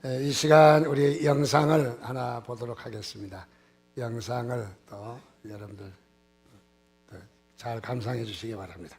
이 시간 우리 영상을 하나 보도록 하겠습니다. 영상을 또 여러분들 잘 감상해 주시기 바랍니다.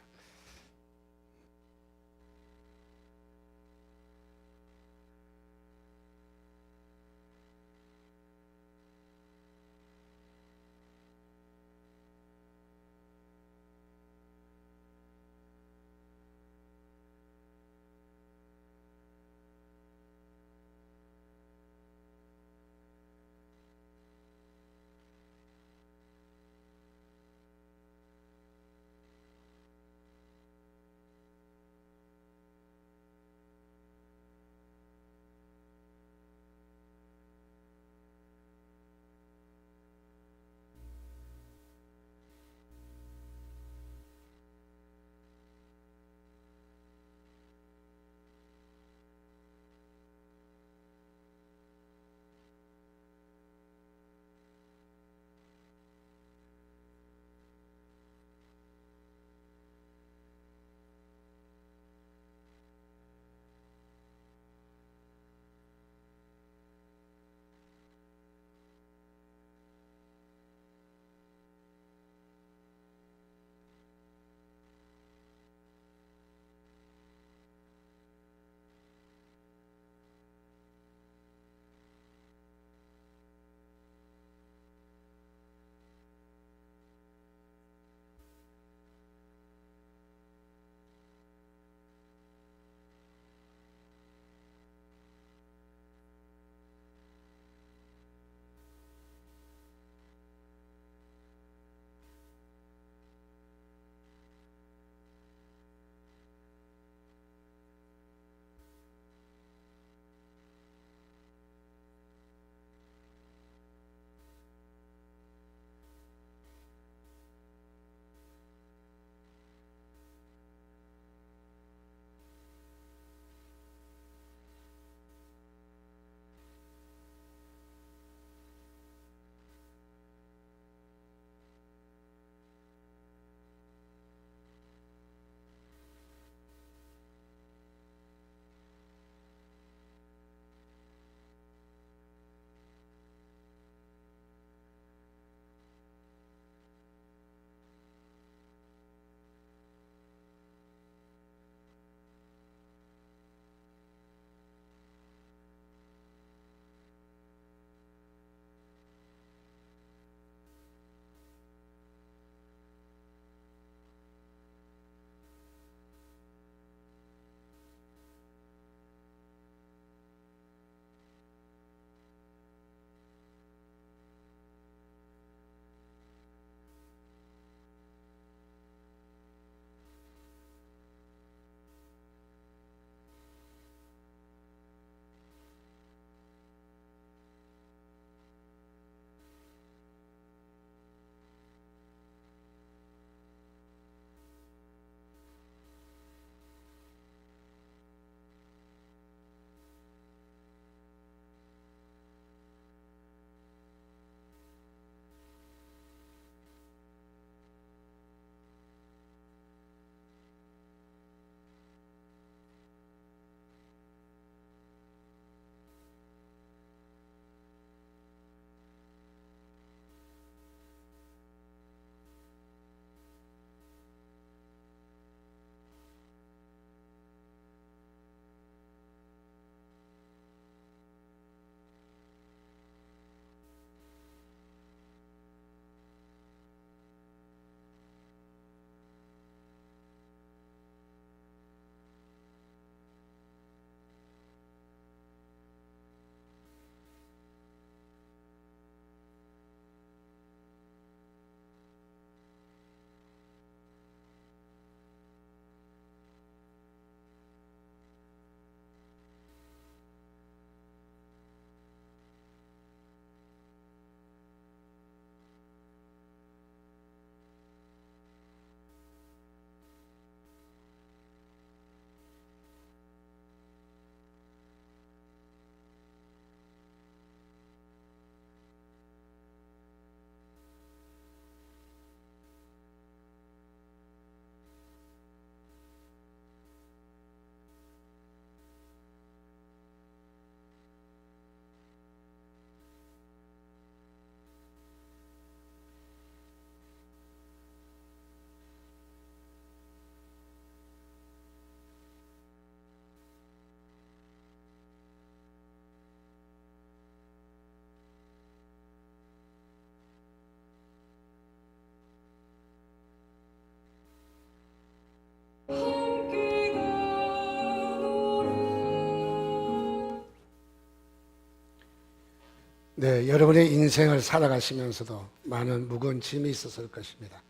네, 여러분의 인생을 살아가시면서도 많은 무거운 짐이 있었을 것입니다.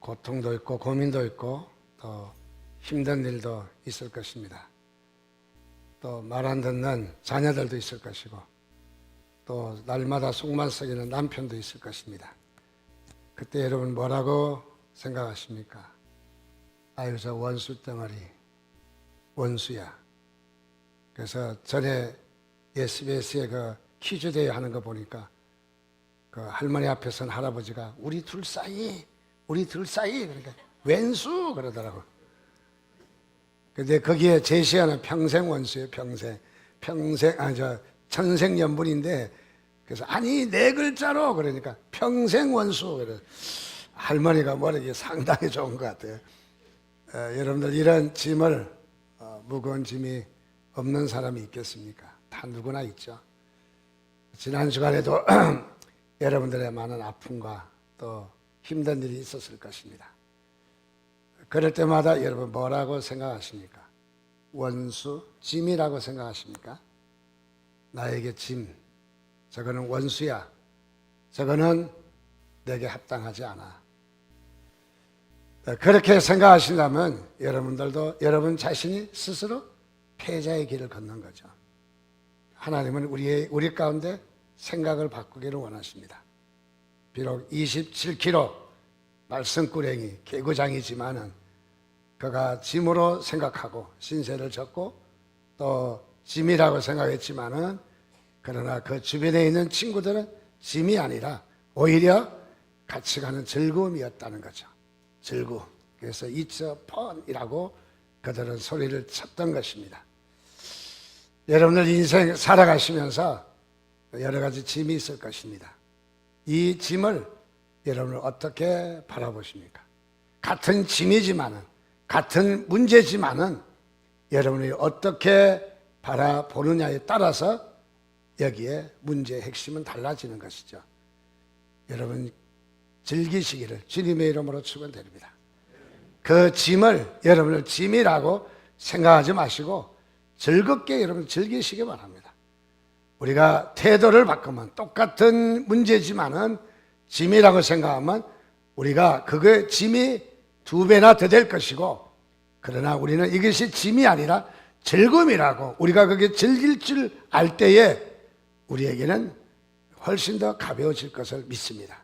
고통도 있고 고민도 있고 또 힘든 일도 있을 것입니다. 또 말 안 듣는 자녀들도 있을 것이고 또 날마다 속만 썩이는 남편도 있을 것입니다. 그때 여러분 뭐라고 생각하십니까? 아유, 저 원수 덩어리, 원수야. 그래서 전에 SBS에 그 퀴즈 대회 하는 거 보니까 그 할머니 앞에 선 할아버지가 우리 둘 사이 그러니까 왼수 그러더라고. 근데 거기에 제시하는 평생 원수예요. 천생연분인데 그래서 아니 네 글자로 그러니까 평생 원수. 그래 할머니가 뭐래 상당히 좋은 것 같아요. 여러분들 이런 짐을 무거운 짐이 없는 사람이 있겠습니까? 다 누구나 있죠. 지난 주간에도 여러분들의 많은 아픔과 또 힘든 일이 있었을 것입니다. 그럴 때마다 여러분 뭐라고 생각하십니까? 원수, 짐이라고 생각하십니까? 나에게 짐, 저거는 원수야. 저거는 내게 합당하지 않아. 그렇게 생각하신다면 여러분들도 여러분 자신이 스스로 패자의 길을 걷는 거죠. 하나님은 우리 가운데 생각을 바꾸기를 원하십니다. 비록 27kg 말썽꾸러기 개구장이지만은 그가 짐으로 생각하고 신세를 졌고 또 짐이라고 생각했지만은 그러나 그 주변에 있는 친구들은 짐이 아니라 오히려 같이 가는 즐거움이었다는 거죠. 즐거움. 그래서 It's a fun이라고 그들은 소리를 쳤던 것입니다. 여러분들 인생 살아가시면서 여러 가지 짐이 있을 것입니다. 이 짐을 여러분은 어떻게 바라보십니까? 같은 짐이지만은, 같은 문제지만은 여러분이 어떻게 바라보느냐에 따라서 여기에 문제의 핵심은 달라지는 것이죠. 여러분 즐기시기를 주님의 이름으로 축원드립니다. 그 짐을 여러분을 짐이라고 생각하지 마시고 즐겁게 여러분 즐기시기 바랍니다. 우리가 태도를 바꾸면 똑같은 문제지만은 짐이라고 생각하면 우리가 그거의 짐이 2배나 더 될 것이고, 그러나 우리는 이것이 짐이 아니라 즐거움이라고 우리가 그게 즐길 줄 알 때에 우리에게는 훨씬 더 가벼워질 것을 믿습니다.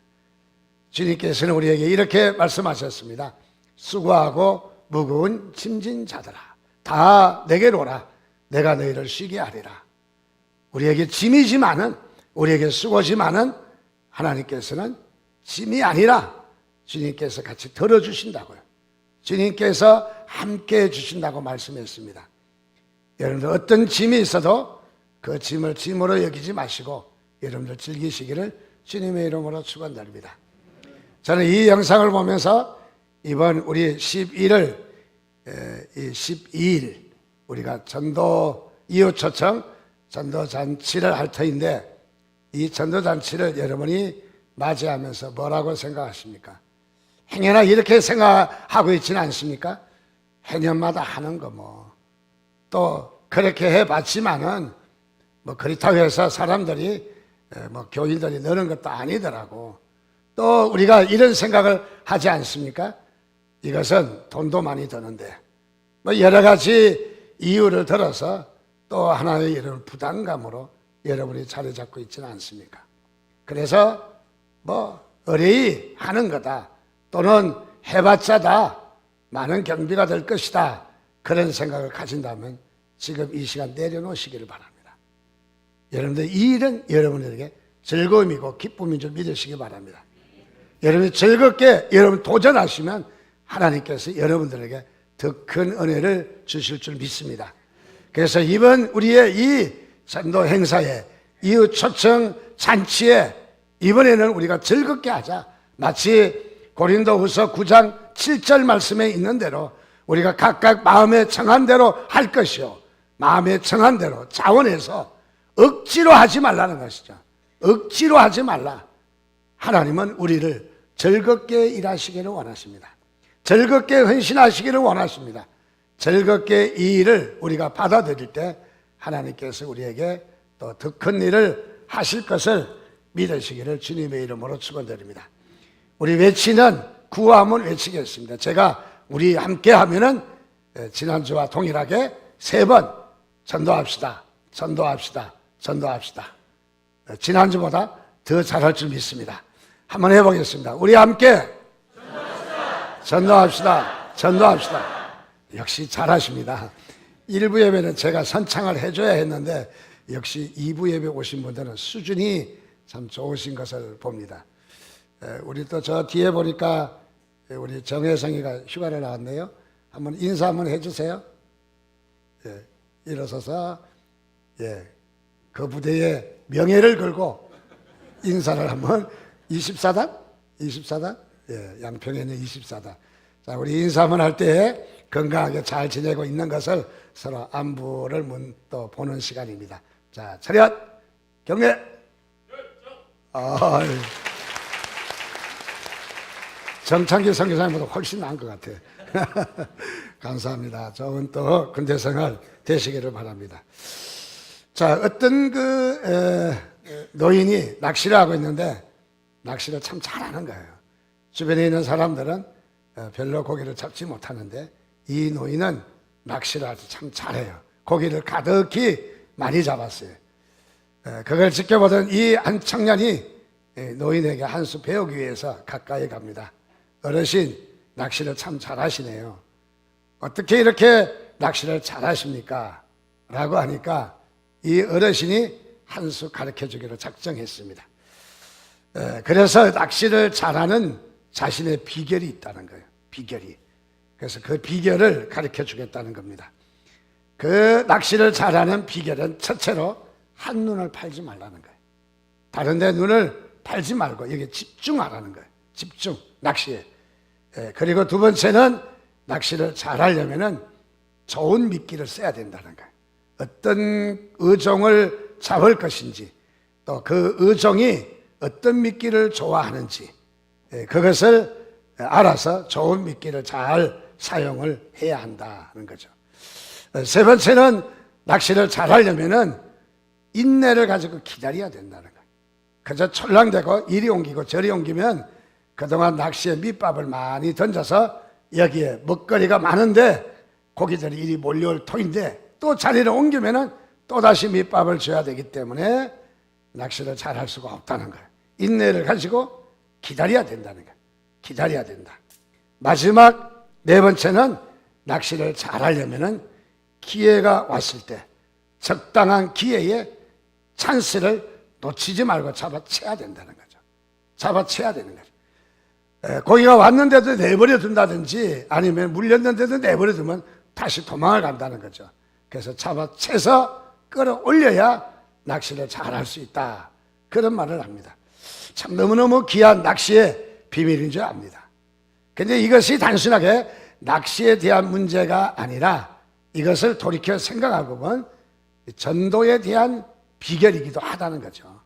주님께서는 우리에게 이렇게 말씀하셨습니다. 수고하고 무거운 짐진 자들아 다 내게로 오라. 내가 너희를 쉬게 하리라. 우리에게 짐이지만은, 우리에게 수고지만은 하나님께서는 짐이 아니라 주님께서 같이 덜어주신다고요. 주님께서 함께 해주신다고 말씀했습니다. 여러분들 어떤 짐이 있어도 그 짐을 짐으로 여기지 마시고 여러분들 즐기시기를 주님의 이름으로 축원드립니다. 저는 이 영상을 보면서 이번 우리 12일 우리가 전도 이웃 초청 전도잔치를 할 터인데, 이 전도잔치를 여러분이 맞이하면서 뭐라고 생각하십니까? 행여나 이렇게 생각하고 있지는 않습니까? 해년마다 하는 거 또 그렇게 해봤지만은 그렇다고 해서 사람들이 교인들이 느는 것도 아니더라고. 또 우리가 이런 생각을 하지 않습니까? 이것은 돈도 많이 드는데 여러 가지 이유를 들어서 또 하나의 이런 부담감으로 여러분이 자리 잡고 있지는 않습니까? 그래서 의뢰이 하는 거다, 또는 해봤자다, 많은 경비가 될 것이다, 그런 생각을 가진다면 지금 이 시간 내려놓으시기를 바랍니다. 여러분들 이 일은 여러분에게 즐거움이고 기쁨인 줄 믿으시기 바랍니다. 여러분이 즐겁게 여러분 도전하시면 하나님께서 여러분들에게 더 큰 은혜를 주실 줄 믿습니다. 그래서 이번 우리의 이 전도 행사에, 이웃 초청 잔치에 이번에는 우리가 즐겁게 하자. 마치 고린도후서 9장 7절 말씀에 있는 대로 우리가 각각 마음에 정한 대로 할 것이요, 마음에 정한 대로 자원해서 억지로 하지 말라는 것이죠. 억지로 하지 말라. 하나님은 우리를 즐겁게 일하시기를 원하십니다. 즐겁게 헌신하시기를 원하십니다. 즐겁게 이 일을 우리가 받아들일 때 하나님께서 우리에게 또 더 큰 일을 하실 것을 믿으시기를 주님의 이름으로 축원드립니다. 우리 외치는 구호함을 외치겠습니다. 제가 우리 함께 하면은 지난주와 동일하게 3번 전도합시다. 전도합시다. 전도합시다. 지난주보다 더 잘할 줄 믿습니다. 한번 해보겠습니다. 우리 함께 전도합시다. 전도합시다. 역시 잘하십니다. 1부 예배는 제가 선창을 해줘야 했는데 역시 2부 예배 오신 분들은 수준이 참 좋으신 것을 봅니다. 우리 또 저 뒤에 보니까 우리 정혜성이가 휴가를 나왔네요. 한번 인사 한번 해주세요. 예, 일어서서 그 부대의 명예를 걸고 인사를 한번 24단? 24단? 양평에 있는 24단. 자, 우리 인사 한번 할 때 건강하게 잘 지내고 있는 것을 서로 안부를 또 보는 시간입니다. 자, 차렷! 경례! 정창기 선교사님보다 훨씬 나은 것 같아요. 감사합니다. 좋은 또 군대생활 되시기를 바랍니다. 자, 어떤 노인이 낚시를 하고 있는데 낚시를 참 잘하는 거예요. 주변에 있는 사람들은 별로 고기를 잡지 못하는데 이 노인은 낚시를 아주 참 잘해요. 고기를 가득히 많이 잡았어요. 그걸 지켜보던 이 한 청년이 노인에게 한 수 배우기 위해서 가까이 갑니다. 어르신, 낚시를 참 잘하시네요. 어떻게 이렇게 낚시를 잘하십니까? 라고 하니까 이 어르신이 한 수 가르쳐 주기로 작정했습니다. 그래서 낚시를 잘하는 자신의 비결이 있다는 거예요. 비결이. 그래서 그 비결을 가르쳐 주겠다는 겁니다. 그 낚시를 잘하는 비결은 첫째로 한눈을 팔지 말라는 거예요. 다른 데 눈을 팔지 말고 여기 집중하라는 거예요. 집중, 낚시에. 그리고 두 번째는 낚시를 잘하려면은 좋은 미끼를 써야 된다는 거예요. 어떤 어종을 잡을 것인지 또 그 어종이 어떤 미끼를 좋아하는지 그것을 알아서 좋은 미끼를 잘 사용을 해야 한다는 거죠. 세 번째는 낚시를 잘하려면은 인내를 가지고 기다려야 된다는 거예요. 그저 철랑대고 이리 옮기고 저리 옮기면 그동안 낚시에 밑밥을 많이 던져서 여기에 먹거리가 많은데 고기들이 이리 몰려올 터인데 또 자리를 옮기면은 또다시 밑밥을 줘야 되기 때문에 낚시를 잘할 수가 없다는 거예요. 인내를 가지고 기다려야 된다는 거예요. 기다려야 된다. 마지막 네 번째는 낚시를 잘하려면은 기회가 왔을 때 적당한 기회에 찬스를 놓치지 말고 잡아채야 된다는 거죠. 잡아채야 되는 거죠. 고기가 왔는데도 내버려 둔다든지 아니면 물렸는데도 내버려 두면 다시 도망을 간다는 거죠. 그래서 잡아채서 끌어올려야 낚시를 잘할 수 있다. 그런 말을 합니다. 참 너무너무 귀한 낚시의 비밀인 줄 압니다. 근데 이것이 단순하게 낚시에 대한 문제가 아니라 이것을 돌이켜 생각하고 보면 전도에 대한 비결이기도 하다는 거죠.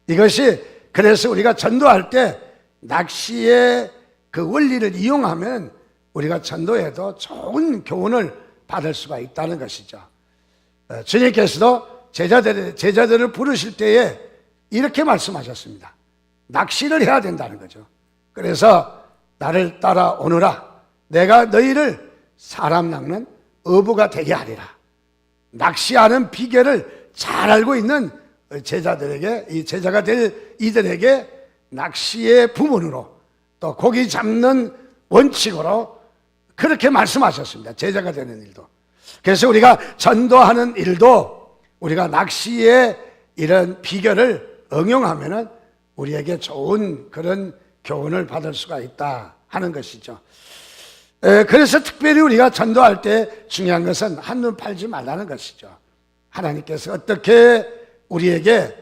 이것이 그래서 우리가 전도할 때 낚시의 그 원리를 이용하면 우리가 전도에도 좋은 교훈을 받을 수가 있다는 것이죠. 주님께서도 제자들을 부르실 때에 이렇게 말씀하셨습니다. 낚시를 해야 된다는 거죠. 그래서 나를 따라오너라. 내가 너희를 사람 낚는 어부가 되게 하리라. 낚시하는 비결을 잘 알고 있는 제자들에게, 이 제자가 될 이들에게 낚시의 부문으로 또 고기 잡는 원칙으로 그렇게 말씀하셨습니다. 제자가 되는 일도. 그래서 우리가 전도하는 일도 우리가 낚시의 이런 비결을 응용하면은 우리에게 좋은 그런 교훈을 받을 수가 있다 하는 것이죠. 그래서 특별히 우리가 전도할 때 중요한 것은 한눈 팔지 말라는 것이죠. 하나님께서 어떻게 우리에게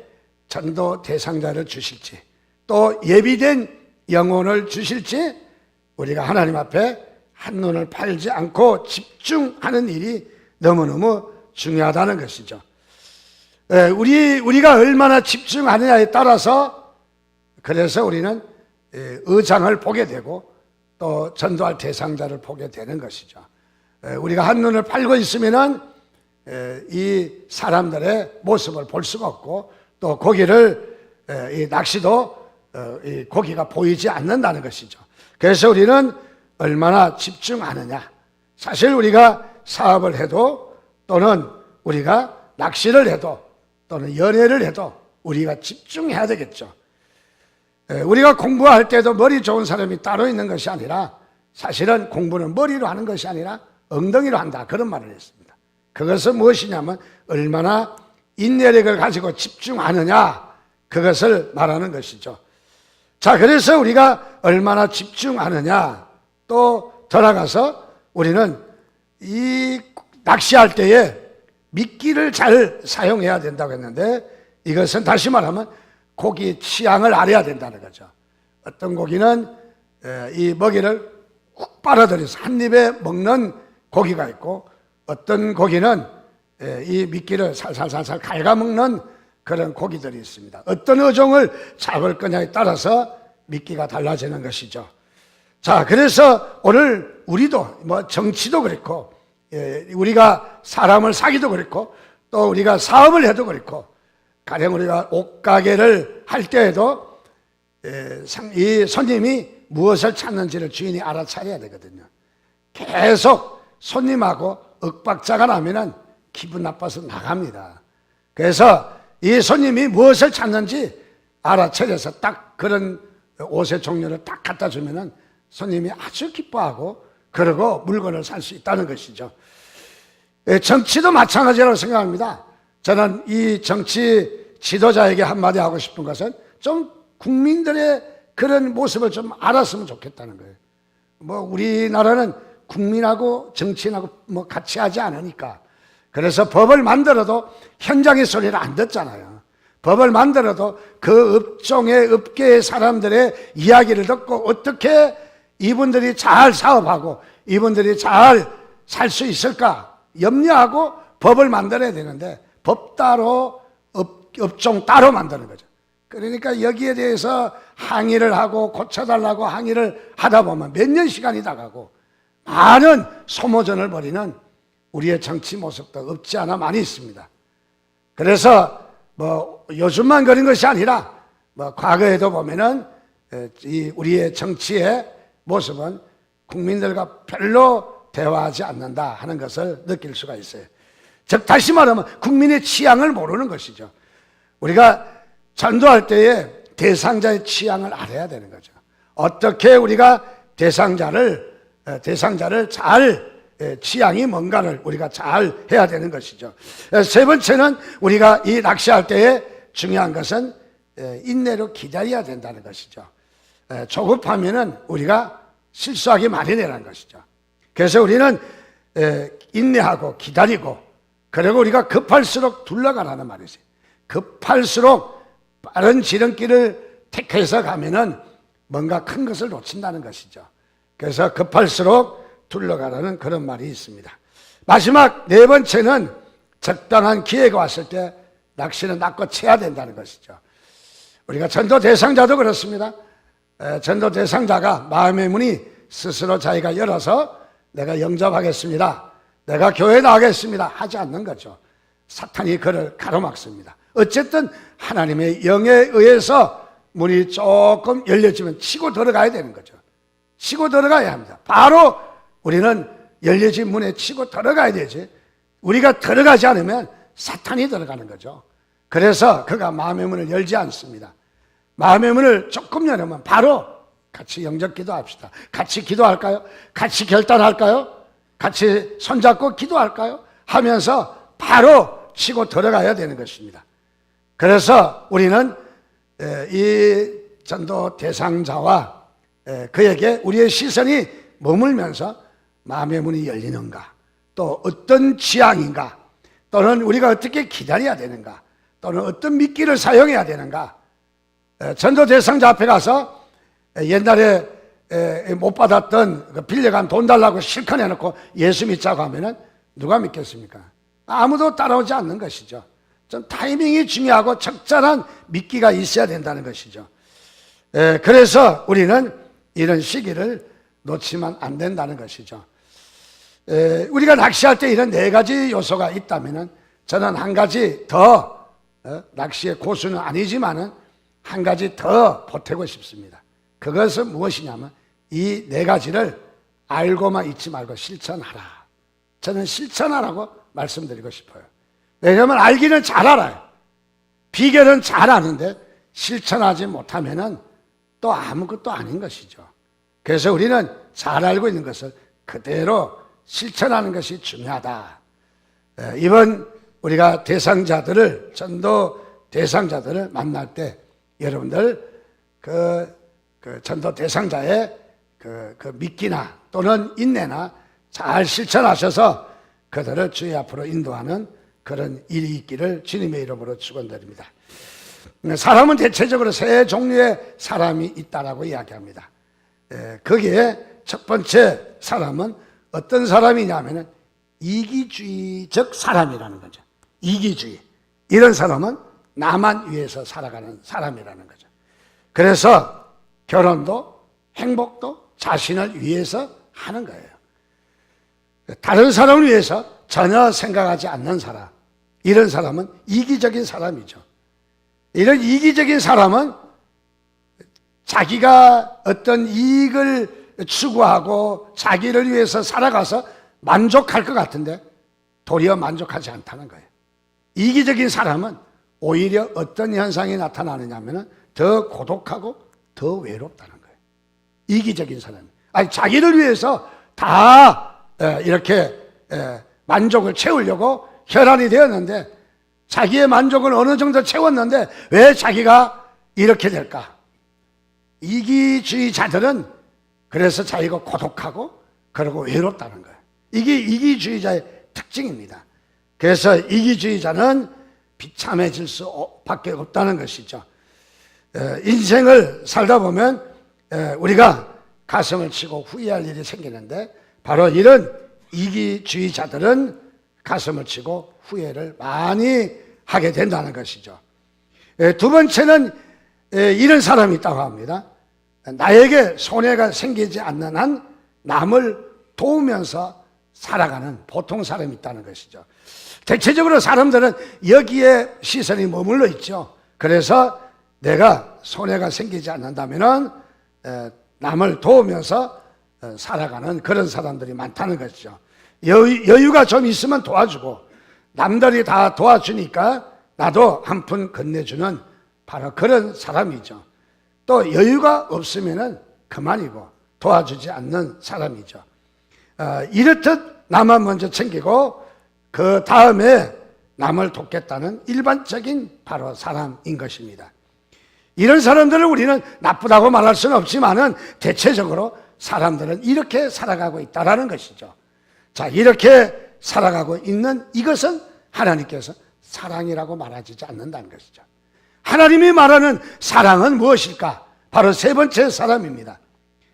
전도 대상자를 주실지 또 예비된 영혼을 주실지 우리가 하나님 앞에 한눈을 팔지 않고 집중하는 일이 너무너무 중요하다는 것이죠. 우리가 얼마나 집중하느냐에 따라서 그래서 우리는 의장을 보게 되고 또 전도할 대상자를 보게 되는 것이죠. 우리가 한눈을 팔고 있으면은 이 사람들의 모습을 볼 수가 없고 또 고기를 이 낚시도 이 고기가 보이지 않는다는 것이죠. 그래서 우리는 얼마나 집중하느냐. 사실 우리가 사업을 해도 또는 우리가 낚시를 해도 또는 연애를 해도 우리가 집중해야 되겠죠. 우리가 공부할 때도 머리 좋은 사람이 따로 있는 것이 아니라 사실은 공부는 머리로 하는 것이 아니라 엉덩이로 한다, 그런 말을 했습니다. 그것은 무엇이냐면 얼마나 인내력을 가지고 집중하느냐, 그것을 말하는 것이죠. 자, 그래서 우리가 얼마나 집중하느냐, 또 돌아가서 우리는 이 낚시할 때에 미끼를 잘 사용해야 된다고 했는데, 이것은 다시 말하면 고기 취향을 알아야 된다는 거죠. 어떤 고기는 이 먹이를 훅 빨아들여서 한 입에 먹는 고기가 있고, 어떤 고기는 이 미끼를 살살살살 갉아먹는 그런 고기들이 있습니다. 어떤 어종을 잡을 거냐에 따라서 미끼가 달라지는 것이죠. 자, 그래서 오늘 우리도 뭐 정치도 그렇고, 우리가 사람을 사기도 그렇고, 또 우리가 사업을 해도 그렇고, 가령 우리가 옷가게를 할 때에도 이 손님이 무엇을 찾는지를 주인이 알아차려야 되거든요. 계속 손님하고 윽박자가 나면은 기분 나빠서 나갑니다. 그래서 이 손님이 무엇을 찾는지 알아차려서 딱 그런 옷의 종류를 딱 갖다 주면은 손님이 아주 기뻐하고 그러고 물건을 살 수 있다는 것이죠. 정치도 마찬가지라고 생각합니다. 저는 이 정치 지도자에게 한마디 하고 싶은 것은 좀 국민들의 그런 모습을 좀 알았으면 좋겠다는 거예요. 뭐 우리나라는 국민하고 정치인하고 뭐 같이 하지 않으니까, 그래서 법을 만들어도 현장의 소리를 안 듣잖아요. 법을 만들어도 그 업종의 업계의 사람들의 이야기를 듣고 어떻게 이분들이 잘 사업하고 이분들이 잘 살 수 있을까 염려하고 법을 만들어야 되는데, 법 따로 업종 따로 만드는 거죠. 그러니까 여기에 대해서 항의를 하고 고쳐달라고 항의를 하다 보면 몇 년 시간이 다 가고 많은 소모전을 벌이는 우리의 정치 모습도 없지 않아 많이 있습니다. 그래서 뭐 요즘만 그런 것이 아니라 뭐 과거에도 보면은 이 우리의 정치의 모습은 국민들과 별로 대화하지 않는다 하는 것을 느낄 수가 있어요. 즉 다시 말하면 국민의 취향을 모르는 것이죠. 우리가 전도할 때에 대상자의 취향을 알아야 되는 거죠. 어떻게 우리가 대상자를 잘 취향이 뭔가를 우리가 잘 해야 되는 것이죠. 세 번째는 우리가 이 낚시할 때에 중요한 것은 인내로 기다려야 된다는 것이죠. 조급하면은 우리가 실수하기 마련이라는 것이죠. 그래서 우리는 인내하고 기다리고, 그리고 우리가 급할수록 둘러가라는 말이죠. 급할수록 빠른 지름길을 택해서 가면은 뭔가 큰 것을 놓친다는 것이죠. 그래서 급할수록 둘러가라는 그런 말이 있습니다. 마지막 네 번째는 적당한 기회가 왔을 때 낚시는 낚고 쳐야 된다는 것이죠. 우리가 전도 대상자도 그렇습니다. 전도 대상자가 마음의 문이 스스로 자기가 열어서 내가 영접하겠습니다, 내가 교회 나가겠습니다 하지 않는 거죠. 사탄이 그를 가로막습니다. 어쨌든 하나님의 영에 의해서 문이 조금 열려지면 치고 들어가야 되는 거죠. 치고 들어가야 합니다. 바로 우리는 열려진 문에 치고 들어가야 되지, 우리가 들어가지 않으면 사탄이 들어가는 거죠. 그래서 그가 마음의 문을 열지 않습니다. 마음의 문을 조금 열으면 바로 같이 영접 기도합시다. 같이 기도할까요? 같이 결단할까요? 같이 손잡고 기도할까요? 하면서 바로 치고 들어가야 되는 것입니다. 그래서 우리는 이 전도 대상자와 그에게 우리의 시선이 머물면서 마음의 문이 열리는가, 또 어떤 취향인가, 또는 우리가 어떻게 기다려야 되는가, 또는 어떤 미끼를 사용해야 되는가. 전도 대상자 앞에 가서 옛날에 못 받았던 빌려간 돈 달라고 실컷 해놓고 예수 믿자고 하면은 누가 믿겠습니까? 아무도 따라오지 않는 것이죠. 좀 타이밍이 중요하고 적절한 미끼가 있어야 된다는 것이죠. 그래서 우리는 이런 시기를 놓치면 안 된다는 것이죠. 우리가 낚시할 때 이런 네 가지 요소가 있다면은 저는 한 가지 더 낚시의 고수는 아니지만은 한 가지 더 보태고 싶습니다. 그것은 무엇이냐면 이 네 가지를 알고만 있지 말고 실천하라. 저는 실천하라고 말씀드리고 싶어요. 왜냐하면 알기는 잘 알아요. 비결은 잘 아는데 실천하지 못하면은 또 아무것도 아닌 것이죠. 그래서 우리는 잘 알고 있는 것을 그대로 실천하는 것이 중요하다. 이번 우리가 대상자들을, 전도 대상자들을 만날 때 여러분들 그 전도 대상자의 그 믿기나 또는 인내나 잘 실천하셔서 그들을 주의 앞으로 인도하는 그런 일이 있기를 주님의 이름으로 축원드립니다. 사람은 대체적으로 세 종류의 사람이 있다라고 이야기합니다. 거기에 첫 번째 사람은 어떤 사람이냐면은 이기주의적 사람이라는 거죠. 이기주의. 이런 사람은 나만 위해서 살아가는 사람이라는 거죠. 그래서 결혼도 행복도 자신을 위해서 하는 거예요. 다른 사람을 위해서 전혀 생각하지 않는 사람, 이런 사람은 이기적인 사람이죠. 이런 이기적인 사람은 자기가 어떤 이익을 추구하고 자기를 위해서 살아가서 만족할 것 같은데 도리어 만족하지 않다는 거예요. 이기적인 사람은 오히려 어떤 현상이 나타나느냐면 더 고독하고 더 외롭다는 거예요. 이기적인 사람. 아니, 자기를 위해서 다 이렇게 만족을 채우려고 혈안이 되었는데 자기의 만족을 어느 정도 채웠는데 왜 자기가 이렇게 될까? 이기주의자들은 그래서 자기가 고독하고 그리고 외롭다는 거예요. 이게 이기주의자의 특징입니다. 그래서 이기주의자는 비참해질 수밖에 없다는 것이죠. 인생을 살다 보면 우리가 가슴을 치고 후회할 일이 생기는데 바로 이런 이기주의자들은 가슴을 치고 후회를 많이 하게 된다는 것이죠. 두 번째는 이런 사람이 있다고 합니다. 나에게 손해가 생기지 않는 한 남을 도우면서 살아가는 보통 사람이 있다는 것이죠. 대체적으로 사람들은 여기에 시선이 머물러 있죠. 그래서 내가 손해가 생기지 않는다면 남을 도우면서 살아가는 그런 사람들이 많다는 것이죠. 여유가 좀 있으면 도와주고 남들이 다 도와주니까 나도 한 푼 건네주는 바로 그런 사람이죠. 또 여유가 없으면 그만이고 도와주지 않는 사람이죠. 이렇듯 나만 먼저 챙기고 그 다음에 남을 돕겠다는 일반적인 바로 사람인 것입니다. 이런 사람들을 우리는 나쁘다고 말할 수는 없지만은 대체적으로 사람들은 이렇게 살아가고 있다라는 것이죠. 자, 이렇게 살아가고 있는 이것은 하나님께서 사랑이라고 말하지 않는다는 것이죠. 하나님이 말하는 사랑은 무엇일까? 바로 세 번째 사람입니다.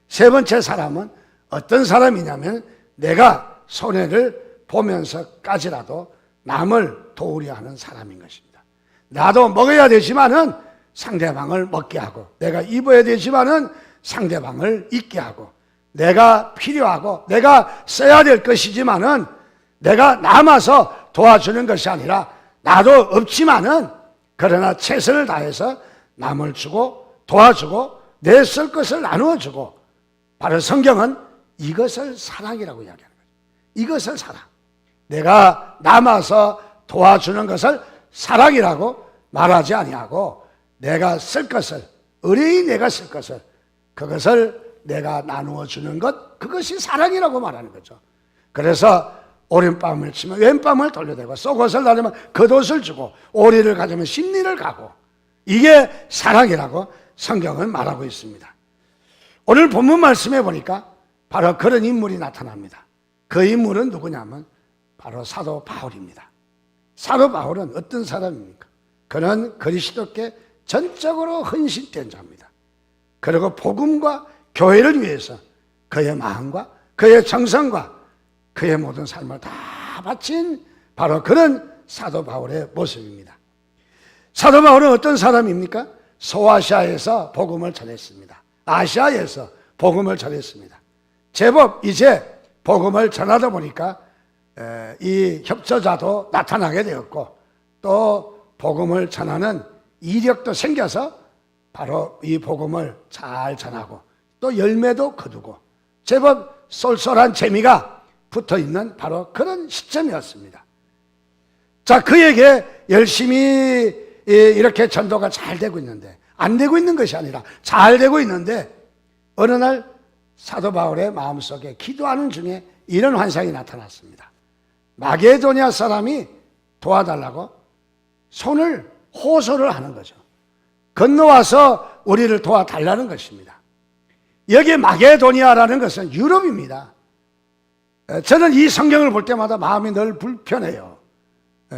세 번째 사람은 어떤 사람이냐면 내가 손해를 보면서까지라도 남을 도우려 하는 사람인 것입니다. 나도 먹어야 되지만은 상대방을 먹게 하고 내가 입어야 되지만은 상대방을 입게 하고 내가 필요하고 내가 써야 될 것이지만은 내가 남아서 도와주는 것이 아니라 나도 없지만은 그러나 최선을 다해서 남을 주고 도와주고 내 쓸 것을 나누어 주고 바로 성경은 이것을 사랑이라고 이야기하는 거죠. 이것을 사랑. 내가 남아서 도와주는 것을 사랑이라고 말하지 아니하고 내가 쓸 것을 의뢰인 내가 쓸 것을 그것을 내가 나누어 주는 것 그것이 사랑이라고 말하는 거죠. 그래서 오른밤을 치면 왼밤을 돌려대고 속옷을 나르면 겉옷을 주고 오리를 가져면 심리를 가고 이게 사랑이라고 성경은 말하고 있습니다. 오늘 본문 말씀해 보니까 바로 그런 인물이 나타납니다. 그 인물은 누구냐면 바로 사도 바울입니다. 사도 바울은 어떤 사람입니까? 그는 그리스도께 전적으로 헌신된 자입니다. 그리고 복음과 교회를 위해서 그의 마음과 그의 정성과 그의 모든 삶을 다 바친 바로 그런 사도 바울의 모습입니다. 사도 바울은 어떤 사람입니까? 소아시아에서 복음을 전했습니다. 아시아에서 복음을 전했습니다. 제법 이제 복음을 전하다 보니까 이 협조자도 나타나게 되었고 또 복음을 전하는 이력도 생겨서 바로 이 복음을 잘 전하고 또 열매도 거두고 제법 쏠쏠한 재미가 붙어있는 바로 그런 시점이었습니다. 자, 그에게 열심히 이렇게 전도가 잘 되고 있는데, 안 되고 있는 것이 아니라 잘 되고 있는데, 어느 날 사도 바울의 마음속에 기도하는 중에 이런 환상이 나타났습니다. 마게도냐 사람이 도와달라고 손을 호소를 하는 거죠. 건너와서 우리를 도와달라는 것입니다. 여기 마게도니아라는 것은 유럽입니다. 저는 이 성경을 볼 때마다 마음이 늘 불편해요.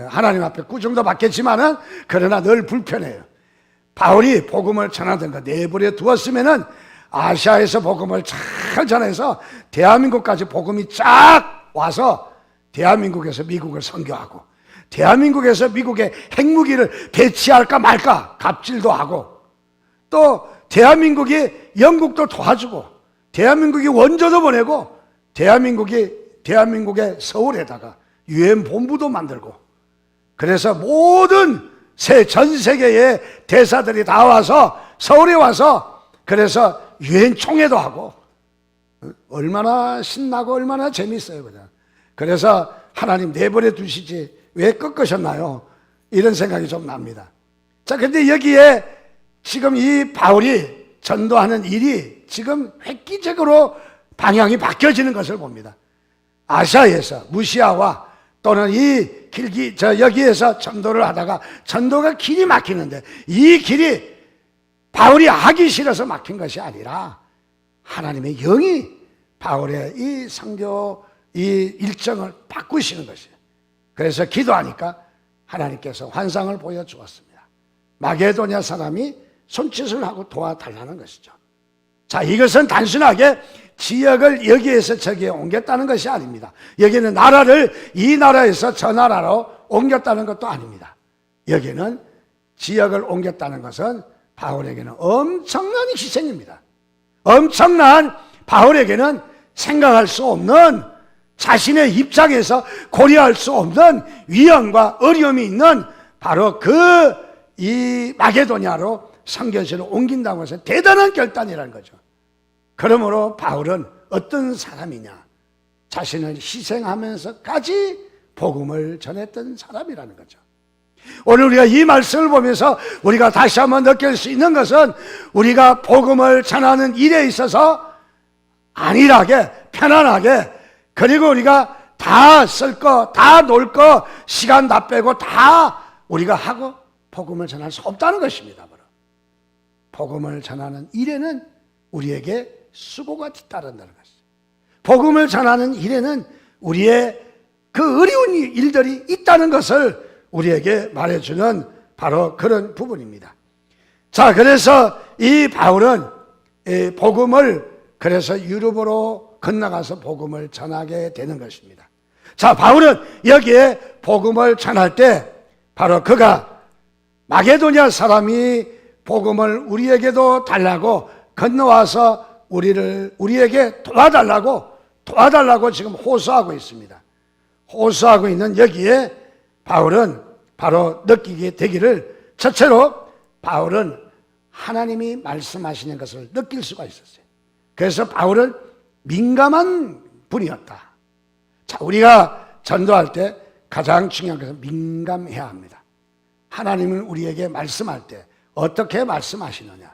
하나님 앞에 꾸중도 받겠지만은 그러나 늘 불편해요. 바울이 복음을 전하던 거 내버려 두었으면은 아시아에서 복음을 잘 전해서 대한민국까지 복음이 쫙 와서 대한민국에서 미국을 선교하고 대한민국에서 미국에 핵무기를 배치할까 말까 갑질도 하고 또 대한민국이 영국도 도와주고 대한민국이 원조도 보내고 대한민국의 서울에다가 유엔 본부도 만들고 그래서 모든 전 세계의 대사들이 다 와서 서울에 와서 그래서 유엔 총회도 하고 얼마나 신나고 얼마나 재미있어요. 그냥. 그래서 하나님 내버려 두시지 왜 꺾으셨나요? 이런 생각이 좀 납니다. 자, 근데 여기에 지금 이 바울이 전도하는 일이 지금 획기적으로 방향이 바뀌어지는 것을 봅니다. 아시아에서 무시아와 또는 여기에서 전도를 하다가 전도가 길이 막히는데 이 길이 바울이 하기 싫어서 막힌 것이 아니라 하나님의 영이 바울의 이 선교 이 일정을 바꾸시는 것이에요. 그래서 기도하니까 하나님께서 환상을 보여주었습니다. 마게도냐 사람이 손짓을 하고 도와달라는 것이죠. 자, 이것은 단순하게 지역을 여기에서 저기에 옮겼다는 것이 아닙니다. 여기는 나라를 이 나라에서 저 나라로 옮겼다는 것도 아닙니다. 여기는 지역을 옮겼다는 것은 바울에게는 엄청난 희생입니다. 엄청난 바울에게는 생각할 수 없는 자신의 입장에서 고려할 수 없는 위험과 어려움이 있는 바로 이 마게도냐로 선교지를 옮긴다고 해서 대단한 결단이라는 거죠. 그러므로 바울은 어떤 사람이냐? 자신을 희생하면서까지 복음을 전했던 사람이라는 거죠. 오늘 우리가 이 말씀을 보면서 우리가 다시 한번 느낄 수 있는 것은 우리가 복음을 전하는 일에 있어서 안일하게 편안하게 그리고 우리가 다 쓸 거, 다 놀 거, 시간 다 빼고 다 우리가 하고 복음을 전할 수 없다는 것입니다. 바로. 복음을 전하는 일에는 우리에게 수고가 뒤따른다는 것이죠. 복음을 전하는 일에는 우리의 그 어려운 일들이 있다는 것을 우리에게 말해주는 바로 그런 부분입니다. 자, 그래서 이 바울은 복음을 그래서 유럽으로 건너가서 복음을 전하게 되는 것입니다. 자, 바울은 여기에 복음을 전할 때 바로 그가 마게도냐 사람이 복음을 우리에게도 달라고 건너와서 우리에게 도와달라고 지금 호소하고 있습니다. 호소하고 있는 여기에 바울은 바로 느끼게 되기를 첫째로 바울은 하나님이 말씀하시는 것을 느낄 수가 있었어요. 그래서 바울은 민감한 분이었다. 자, 우리가 전도할 때 가장 중요한 것은 민감해야 합니다. 하나님은 우리에게 말씀할 때 어떻게 말씀하시느냐?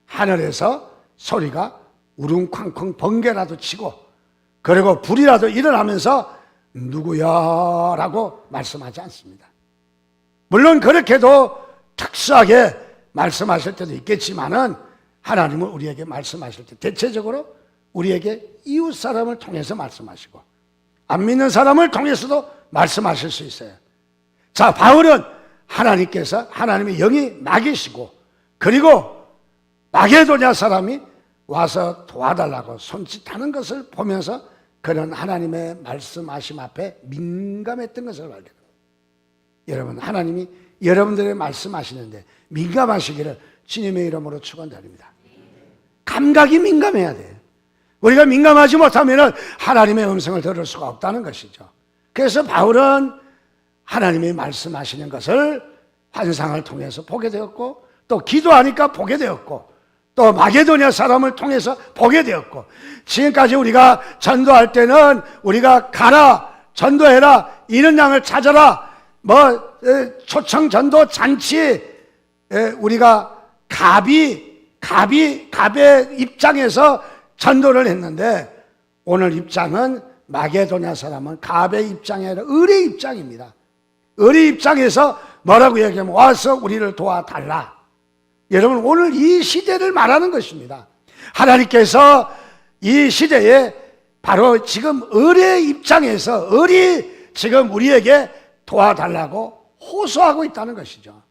하늘에서 소리가 우릉쾅쾅 번개라도 치고 그리고 불이라도 일어나면서 누구야? 라고 말씀하지 않습니다. 물론 그렇게도 특수하게 말씀하실 때도 있겠지만은 하나님은 우리에게 말씀하실 때 대체적으로 우리에게 이웃 사람을 통해서 말씀하시고 안 믿는 사람을 통해서도 말씀하실 수 있어요. 자, 바울은 하나님께서 하나님의 영이 막이시고 그리고 마게도냐 사람이 와서 도와달라고 손짓하는 것을 보면서 그는 하나님의 말씀하심 앞에 민감했던 것을 발견합니다. 여러분, 하나님이 여러분들의 말씀하시는데 민감하시기를 주님의 이름으로 축원드립니다. 감각이 민감해야 돼요. 우리가 민감하지 못하면 하나님의 음성을 들을 수가 없다는 것이죠. 그래서 바울은 하나님이 말씀하시는 것을 환상을 통해서 보게 되었고, 또 기도하니까 보게 되었고, 또 마게도냐 사람을 통해서 보게 되었고, 지금까지 우리가 전도할 때는 우리가 가라, 전도해라, 이런 양을 찾아라, 초청 전도 잔치, 우리가 갑의 입장에서 전도를 했는데, 오늘 입장은 마게도냐 사람은 갑의 입장이 아니라 을의 입장입니다. 을의 입장에서 뭐라고 얘기하면 와서 우리를 도와달라. 여러분, 오늘 이 시대를 말하는 것입니다. 하나님께서 이 시대에 바로 지금 을의 입장에서 을이 지금 우리에게 도와달라고 호소하고 있다는 것이죠.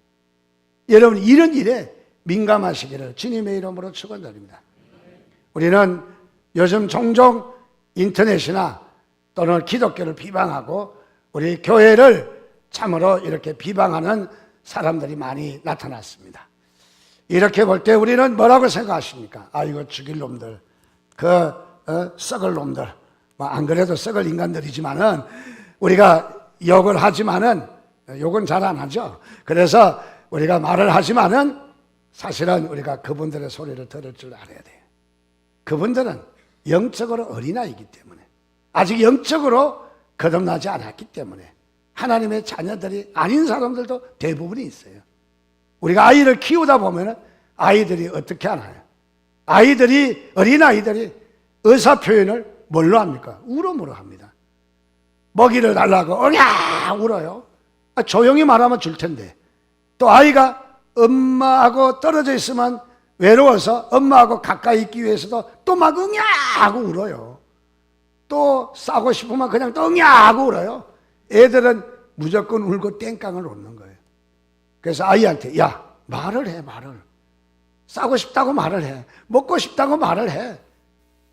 여러분, 이런 일에 민감하시기를 주님의 이름으로 축원드립니다. 우리는 요즘 종종 인터넷이나 또는 기독교를 비방하고 우리 교회를 참으로 이렇게 비방하는 사람들이 많이 나타났습니다. 이렇게 볼 때 우리는 뭐라고 생각하십니까? 이거 죽일 놈들, 썩을 놈들, 안 그래도 썩을 인간들이지만은 우리가 욕을 하지만은, 욕은 잘 안 하죠. 그래서 우리가 말을 하지만은 사실은 우리가 그분들의 소리를 들을 줄 알아야 돼요. 그분들은 영적으로 어린아이이기 때문에, 아직 영적으로 거듭나지 않았기 때문에, 하나님의 자녀들이 아닌 사람들도 대부분이 있어요. 우리가 아이를 키우다 보면 아이들이 어떻게 하나요? 어린아이들이 의사표현을 뭘로 합니까? 울음으로 합니다. 먹이를 달라고 으냐 울어요. 조용히 말하면 줄 텐데, 또 아이가 엄마하고 떨어져 있으면 외로워서 엄마하고 가까이 있기 위해서도 또 막 응야 하고 울어요. 또 싸고 싶으면 그냥 또 응야 하고 울어요. 애들은 무조건 울고 땡깡을 놓는 거예요. 그래서 아이한테 야, 말을 해. 싸고 싶다고 말을 해. 먹고 싶다고 말을 해.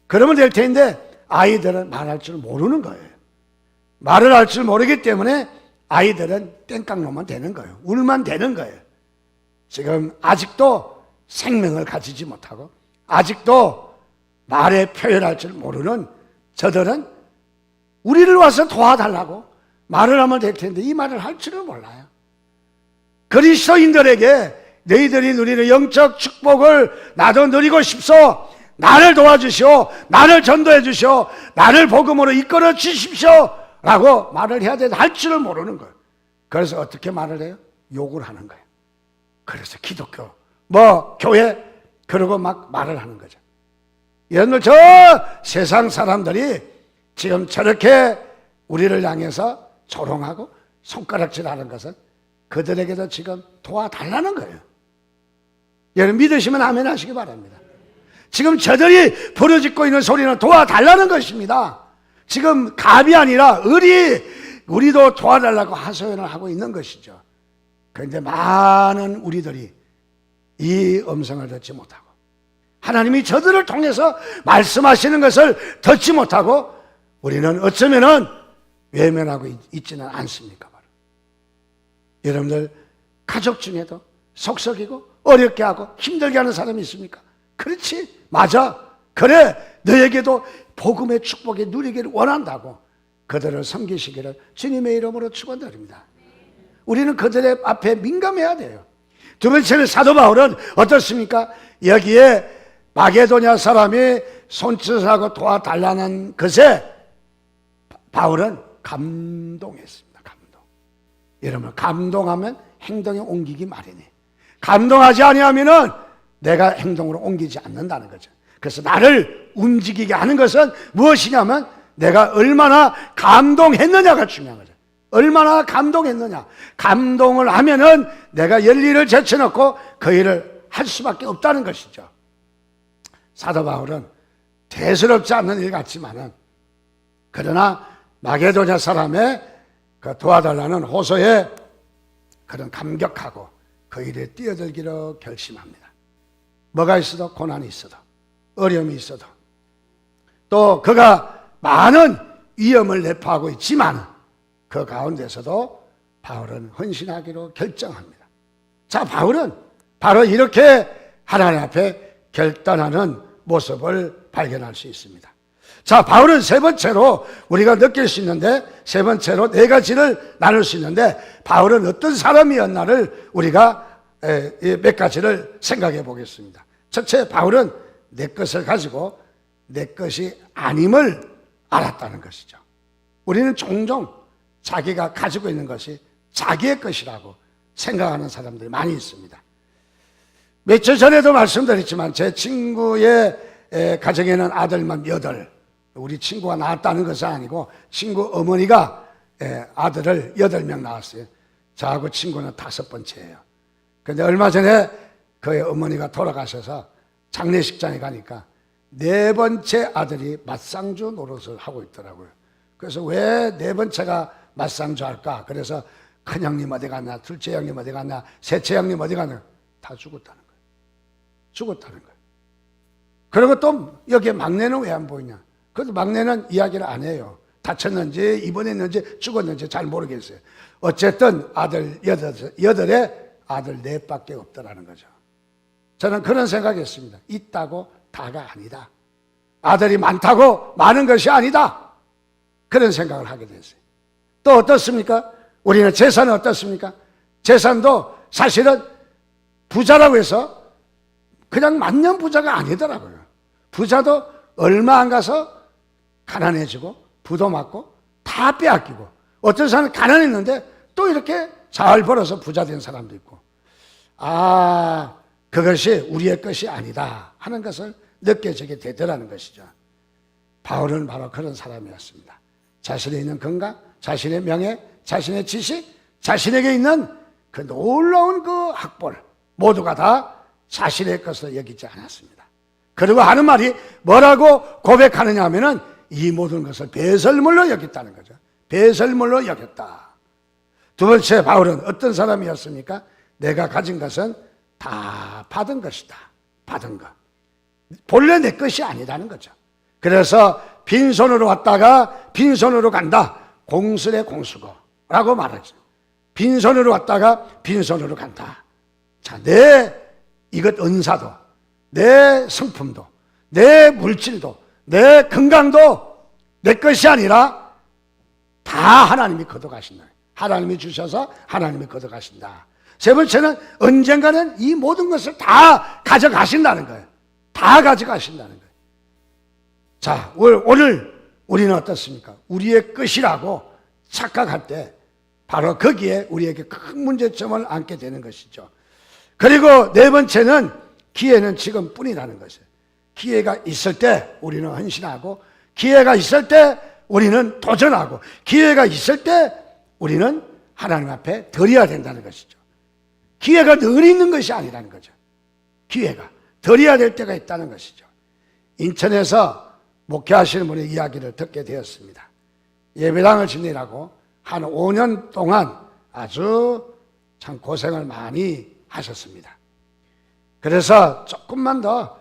그러면 될 텐데 아이들은 말할 줄 모르는 거예요. 말을 할 줄 모르기 때문에 아이들은 땡깡 놓으면 되는 거예요. 울면 되는 거예요. 지금 아직도 생명을 가지지 못하고 아직도 말에 표현할 줄 모르는 저들은 우리를 와서 도와달라고 말을 하면 될 텐데 이 말을 할 줄을 몰라요. 그리스도인들에게 너희들이 누리는 영적 축복을 나도 누리고 싶소. 나를 도와주시오. 나를 전도해 주시오. 나를 복음으로 이끌어 주십시오. 라고 말을 해야 되는데 할 줄을 모르는 거예요. 그래서 어떻게 말을 해요? 욕을 하는 거예요. 그래서 기독교, 교회, 그러고 막 말을 하는 거죠. 여러분들, 저 세상 사람들이 지금 저렇게 우리를 향해서 조롱하고 손가락질 하는 것은 그들에게도 지금 도와달라는 거예요. 여러분 믿으시면 아멘 하시기 바랍니다. 지금 저들이 부르짖고 있는 소리는 도와달라는 것입니다. 지금 갑이 아니라 을이 우리도 도와달라고 하소연을 하고 있는 것이죠. 그런데 많은 우리들이 이 음성을 듣지 못하고 하나님이 저들을 통해서 말씀하시는 것을 듣지 못하고 우리는 어쩌면은 외면하고 있지는 않습니까? 바로. 여러분들 가족 중에도 속썩이고 어렵게 하고 힘들게 하는 사람이 있습니까? 그렇지, 맞아, 그래, 너에게도 복음의 축복이 누리기를 원한다고 그들을 섬기시기를 주님의 이름으로 축원드립니다. 우리는 그들의 앞에 민감해야 돼요. 두 번째는 사도 바울은 어떻습니까? 여기에 마게도냐 사람이 손짓하고 도와달라는 것에 바울은 감동했습니다. 여러분, 감동하면 행동에 옮기기 마련이에요. 감동하지 아니하면은 내가 행동으로 옮기지 않는다는 거죠. 그래서 나를 움직이게 하는 것은 무엇이냐면 내가 얼마나 감동했느냐가 중요한 거죠. 얼마나 감동했느냐. 감동을 하면은 내가 열일을 제쳐놓고 그 일을 할 수밖에 없다는 것이죠. 사도 바울은 대수롭지 않는 일 같지만은 그러나 마게도냐 사람의 그 도와달라는 호소에 그런 감격하고 그 일에 뛰어들기로 결심합니다. 뭐가 있어도 고난이 있어도 어려움이 있어도 또 그가 많은 위험을 내포하고 있지만 그 가운데서도 바울은 헌신하기로 결정합니다. 자, 바울은 바로 이렇게 하나님 앞에 결단하는 모습을 발견할 수 있습니다. 자, 바울은 세 번째로 우리가 느낄 수 있는데, 세 번째로 네 가지를 나눌 수 있는데, 바울은 어떤 사람이었나를 우리가 몇 가지를 생각해 보겠습니다. 첫째, 바울은 내 것을 가지고 내 것이 아님을 알았다는 것이죠. 우리는 종종 자기가 가지고 있는 것이 자기의 것이라고 생각하는 사람들이 많이 있습니다. 며칠 전에도 말씀드렸지만 제 친구의 가정에는 아들만 8, 우리 친구가 낳았다는 것은 아니고 친구 어머니가 아들을 8명 낳았어요. 저하고 친구는 5번째예요. 그런데 얼마 전에 그의 어머니가 돌아가셔서 장례식장에 가니까 4번째 아들이 맞상주 노릇을 하고 있더라고요. 그래서 왜 4번째가 맞상주 할까? 그래서 큰형님 어디 갔나, 둘째 형님 어디 갔나, 셋째 형님 어디 갔나, 다 죽었다는 거예요. 죽었다는 거예요. 그리고 또 여기에 막내는 왜 안 보이냐? 그래도 막내는 이야기를 안 해요. 다쳤는지 입원했는지 죽었는지 잘 모르겠어요. 어쨌든 아들 8에 아들 4밖에 없더라는 거죠. 저는 그런 생각했습니다. 있다고 다가 아니다. 아들이 많다고 많은 것이 아니다. 그런 생각을 하게 됐어요. 또 어떻습니까? 우리는 재산은 어떻습니까? 재산도 사실은 부자라고 해서 그냥 만년 부자가 아니더라고요. 부자도 얼마 안 가서 가난해지고 부도 맞고 다 빼앗기고, 어떤 사람은 가난했는데 또 이렇게 잘 벌어서 부자 된 사람도 있고, 아, 그것이 우리의 것이 아니다 하는 것을 느껴지게 되더라는 것이죠. 바울은 바로 그런 사람이었습니다. 자신에 있는 건강, 자신의 명예, 자신의 지식, 자신에게 있는 그 놀라운 그 학벌 모두가 다 자신의 것으로 여기지 않았습니다. 그리고 하는 말이 뭐라고 고백하느냐 하면은 이 모든 것을 배설물로 여겼다는 거죠. 배설물로 여겼다. 두 번째, 바울은 어떤 사람이었습니까? 내가 가진 것은 다 받은 것이다. 받은 것. 본래 내 것이 아니라는 거죠. 그래서 빈손으로 왔다가 빈손으로 간다. 공술의 공수고라고 말하죠. 빈손으로 왔다가 빈손으로 간다. 자, 내 이것 은사도, 내 성품도, 내 물질도, 내 건강도 내 것이 아니라 다 하나님이 걷어가신다. 하나님이 주셔서 하나님이 걷어가신다. 세 번째는 언젠가는 이 모든 것을 다 가져가신다는 거예요. 다 가져가신다는 거예요. 자, 오늘 우리는 어떻습니까? 우리의 것이라고 착각할 때 바로 거기에 우리에게 큰 문제점을 안게 되는 것이죠. 그리고 네 번째는 기회는 지금뿐이라는 것이에요. 기회가 있을 때 우리는 헌신하고, 기회가 있을 때 우리는 도전하고, 기회가 있을 때 우리는 하나님 앞에 드려야 된다는 것이죠. 기회가 늘 있는 것이 아니라는 거죠. 기회가 드려야 될 때가 있다는 것이죠. 인천에서 목회하시는 분의 이야기를 듣게 되었습니다. 예배당을 짓느라고 한 5년 동안 아주 참 고생을 많이 하셨습니다. 그래서 조금만 더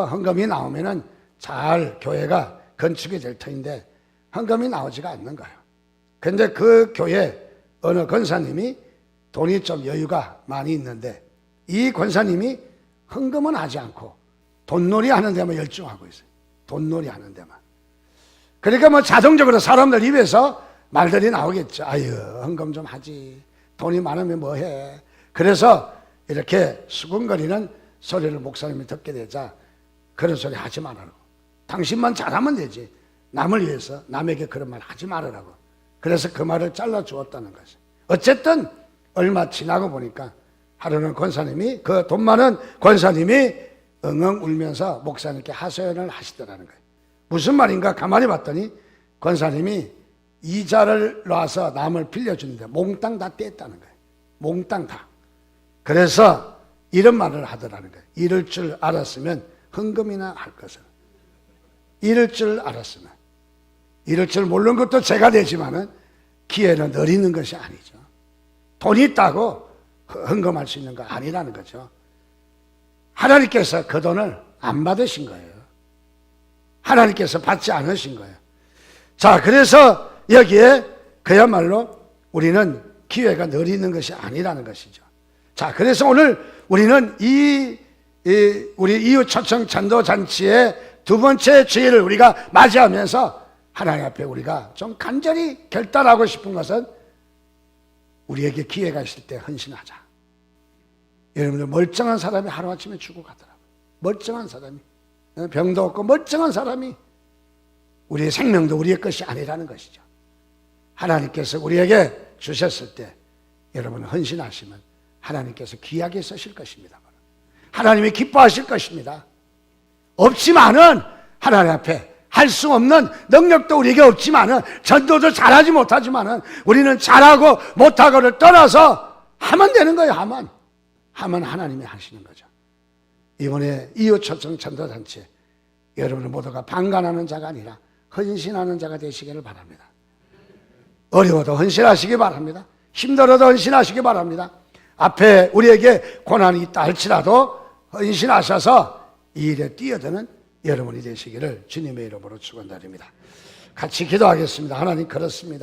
헌금이 나오면은 잘 교회가 건축이 될 터인데 헌금이 나오지가 않는 거예요. 근데 그 교회 어느 권사님이 돈이 좀 여유가 많이 있는데, 이 권사님이 헌금은 하지 않고 돈놀이 하는 데만 열중하고 있어요. 돈놀이 하는 데만. 그러니까 뭐 자동적으로 사람들 입에서 말들이 나오겠죠. 아유, 헌금 좀 하지. 돈이 많으면 뭐 해. 그래서 이렇게 수근거리는 소리를 목사님이 듣게 되자 그런 소리 하지 말라고. 당신만 잘하면 되지. 남을 위해서 남에게 그런 말 하지 말으라고. 그래서 그 말을 잘라 주었다는 거죠. 어쨌든 얼마 지나고 보니까 하루는 권사님이, 그 돈 많은 권사님이 엉엉 울면서 목사님께 하소연을 하시더라는 거예요. 무슨 말인가 가만히 봤더니 권사님이 이자를 놔서 남을 빌려주는데 몽땅 다 떼었다는 거예요. 몽땅 다. 그래서 이런 말을 하더라는 거예요. 이럴 줄 알았으면 헌금이나 할 것을. 이럴 줄 알았으면. 이럴 줄 모르는 것도 제가 되지만은 기회는 늘 있는 것이 아니죠. 돈이 있다고 헌금할 수 있는 거 아니라는 거죠. 하나님께서 그 돈을 안 받으신 거예요. 하나님께서 받지 않으신 거예요. 자, 그래서 여기에 그야말로 우리는 기회가 늘 있는 것이 아니라는 것이죠. 자, 그래서 오늘 우리는 우리 이웃 초청 전도 잔치의 두 번째 주일을 우리가 맞이하면서 하나님 앞에 우리가 좀 간절히 결단하고 싶은 것은 우리에게 기회가 있을 때 헌신하자. 여러분들 멀쩡한 사람이 하루아침에 죽어가더라고요. 멀쩡한 사람이, 병도 없고 멀쩡한 사람이 우리의 생명도 우리의 것이 아니라는 것이죠. 하나님께서 우리에게 주셨을 때 여러분 헌신하시면 하나님께서 귀하게 쓰실 것입니다. 하나님이 기뻐하실 것입니다. 없지만은 하나님 앞에 할 수 없는 능력도 우리에게 없지만은 전도도 잘하지 못하지만은 우리는 잘하고 못하고를 떠나서 하면 되는 거예요. 하면 하나님이 하시는 거죠. 이번에 이웃초청 전도단체 여러분 모두가 방관하는 자가 아니라 헌신하는 자가 되시기를 바랍니다. 어려워도 헌신하시기 바랍니다. 힘들어도 헌신하시기 바랍니다. 앞에 우리에게 고난이 있다 할지라도 헌신하셔서 이 일에 뛰어드는 여러분이 되시기를 주님의 이름으로 축원드립니다. 같이 기도하겠습니다. 하나님 그렇습니다.